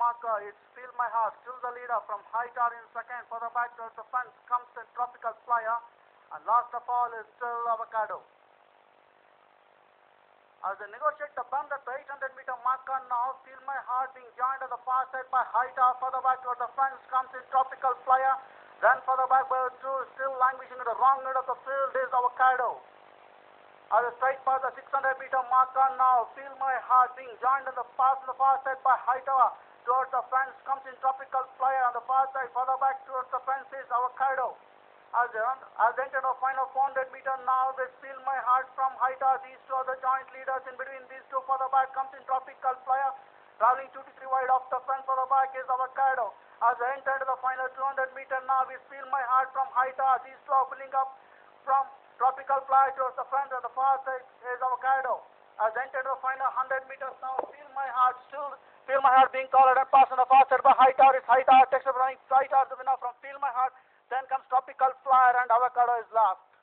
marker is Feel My Heart, still the leader from high tower in second. Further back towards the fence comes the Tropical Flyer, and last of all is still Avocado. As they negotiate the bend at the 800-meter marker now, Feel My Heart being joined on the far side by high tower. Further back towards the fence comes in Tropical Flyer. Then further back by two, still languishing in the wrong end of the field is Avocado. As a straight for the 600-meter marker now, Feel My Heart being joined on the far side by high tower. Towards the fence comes in Tropical Flyer on the far side. Further back towards the fence is Avocado. As they enter the final 400-meter now with Feel My Heart from high tower. These two are the joint leaders. In between these two, further back comes in Tropical Flyer. Traveling 2 to 3 wide off the fence, further back is Avocado. As they enter into the final 200-meter now with Feel My Heart from high tower. These two are pulling up from Tropical Flyer towards the front, and the far side is Avocado. As they enter the final 100 meters now, Feel My Heart being collared and passed on the far side by high tower. It's high tower, takes up running, high tower the winner from Feel My Heart. Then comes Tropical Flyer and Avocado is last.